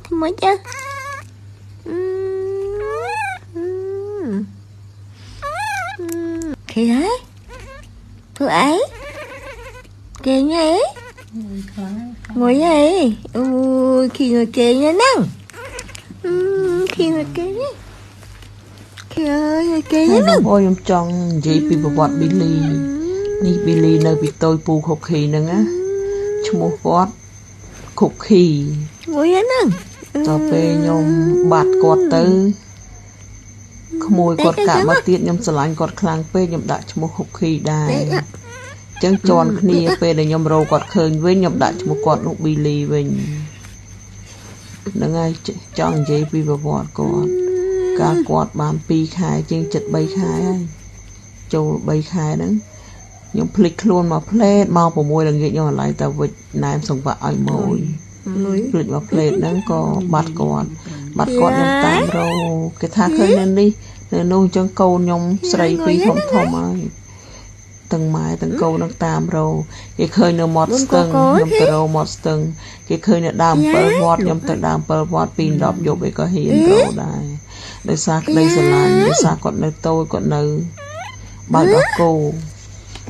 thì mới chứ khi đấy cứ ấy kê nhé ngồi vậy khi người kê nhé năng khi người kê nhé khi ơi người kê nhé năng ôi em chọn gì bị bọt Billyนี่ Billy នៅពីតូចពូខុកខីហ្នឹងណាឈ្មោះគាត់ខុកខី ngồi vậy năng ដល់ពេលខ្ញុំបាត់គាត់ទៅក្មួយគាត់កាក់មកទៀតខ្ញុំស្រឡាញ់គាត់ខ្លាំងពេកខ្ញុំដាក់ឈ្មោះខុកខីដែរអញ្ចឹងជន់គ្នាពេលដែលខ្ញុំរកគាត់ឃើញវិញខ្ញុំដាក់ឈ្មោះគាត់នោះ Billy វិញហ្នឹងហើយចង់និយាយពីប្រវត្តិគាត់កាលគាត់បាន2ខែជាង7 3ខែហើយចូល3ខែហ្នឹងខ្ញុំភ្លេចខ្លួនមកផ្លេតមក6ល្ងាចខ្ញុំអាឡ័យតែវិចណែមសង្វាក់ឲ្យម៉ួយភ្លេចមកផ្លេតហ្នឹងក៏បាត់គាត់ខ្ញុំតាមរកគេថាឃើញនៅនេះនៅនោះអញ្ចឹងកូនខ្ញុំស្រីពីរធំហើយទាំងម៉ែទាំងកូននឹងតាមរកគេឃើញនៅមាត់ស្ទឹងខ្ញុំទៅរកមាត់ស្ទឹងគេឃើញនៅដើម7វត្តខ្ញុំទៅដើម7វត្តពី10យប់ឯក៏ហ៊ានរកដែរដោយសារក្តីស្រឡាញ់ដោយសារគាត់នៅតូចគាត់នៅបើដល់គោ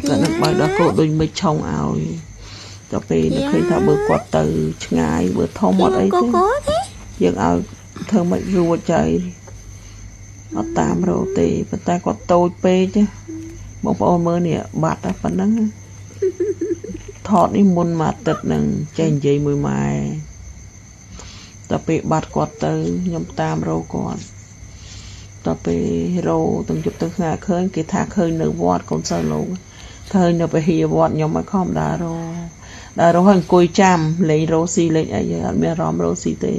គាត់នឹងបើដល់គោដូចមិនឆុងឲ្យដល់ពេលនឹកឃើញថាបើគាត់ទៅឆ្ងាយបើធំអត់អីទេយើងឲ្យធ្វើមិនរួចចៃអត់តាមរកទេប៉ុន្តែគាត់តូចពេកបងប្អូនមើលនេះបាត់តែប៉ុណ្ណឹងថតនេះមុនមួយអាទិត្យនឹងចេះនិយាយមួយម៉ែដល់ពេលបាត់គាត់ទៅខ្ញុំតាមរកគាត់ដល់ពេលរោទាំងជប់ទាំងថ្ងៃឃើញគេថាឃើញនៅវត្តកូនសិស្សលោកឃើញនៅពហិវត្តខ្ញុំមកខំដើររោហើយអង្គុយចាំលេងរោស៊ីលេងអីអត់មានអារម្មណ៍រោស៊ីទេ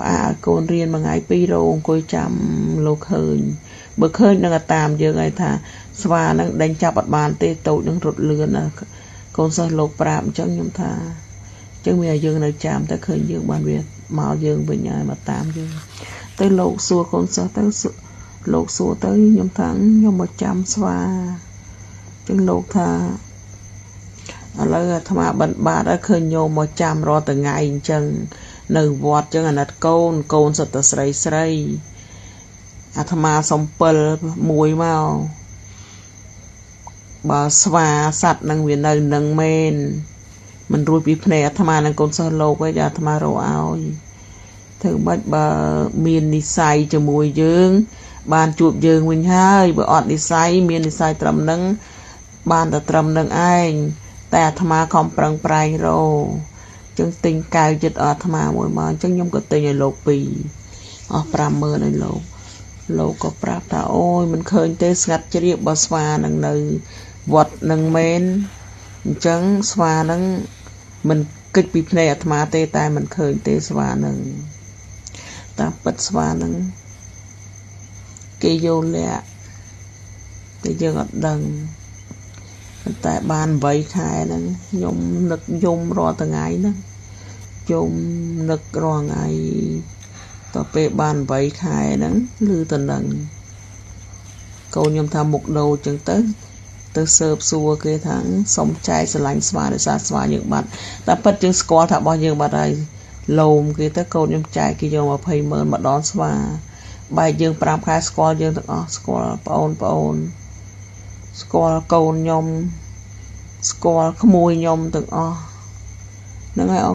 ប៉ាកូនរៀនមួយថ្ងៃ2រោអង្គុយចាំលោកឃើញបើឃើញនឹងតាមយើងឲ្យថាស្វានឹងដេញចាប់អត់បានទេតូចនឹងរត់លឿនណាកូនសិស្សលោកប្រាប់អញ្ចឹងខ្ញុំថាអញ្ចឹងមានឲ្យយើងនៅចាំតែឃើញយើងបានវាមកយើងវិញហើយមកតាមយើងទៅលោកសួរកូនសិស្សទៅលោកសួរទៅខ្ញុំថាខ្ញុំមកចាំស្វាចឹងលោកថាឥឡូវអាត្មាបិណ្ឌបាតហើយឃើញញោមមកចាំរាល់ថ្ងៃអញ្ចឹងនៅវត្តចឹងអាណិតកូនសិតតែស្រីអាត្មាសំ7មួយមកបើស្វាសัตว์នឹងវានៅនឹងមែនមិនរួចពីភ្នែកអាត្មានឹងកូនសិស្សលោកឯងអាត្មារកឲ្យធ្វើម៉េចបើមាននិស្ស័យជាមួយយើងបានជួបយើងវិញហើយបើអត់និស្ស័យមាននិស្ស័យត្រឹមនឹងបានតែត្រឹមនឹងឯងតែអាត្មាខំប្រឹងប្រែងរកចឹងទិញកៅចិត្តអាត្មាមួយមកអញ្ចឹងខ្ញុំក៏ទិញឲ្យលោក2អស់50000ឲ្យលោកក៏ប្រាប់ថាអូយមិនឃើញទេស្ងាត់ជ្រាបបើស្វានឹងនៅវត្តនឹងមែនអញ្ចឹងស្វានឹងមិនគិតពីភ្នែកអាត្មាទេតែមិនឃើញទេស្វានឹងតាមពិតស្វានឹងគេយកលាក់តែយើងអត់ដឹងប៉ុន្តែបាន8ខែហ្នឹងខ្ញុំនឹកយំរាល់ថ្ងៃហ្នឹងយំនឹករាល់ថ្ងៃតទៅពេលបាន8ខែហ្នឹងឮទៅនឹងកូនខ្ញុំថាមុខដូរចឹងទៅសើបសួរគេថាសុំចែកស្រឡាញ់ស្វាដោយសារស្វាយើងបាត់តែពិតយើងស្គាល់ថារបស់យើងបាត់ហើយលោមគេទៅកូនខ្ញុំចែកគេយក200,000ម្ដងស្វាបែកយើង5ខែស្គាល់យើងទាំងអស់ស្គាល់ប្អូនស្គាល់កូនខ្ញុំស្គាល់ក្មួយខ្ញុំទាំងអស់ហ្នឹងហើយ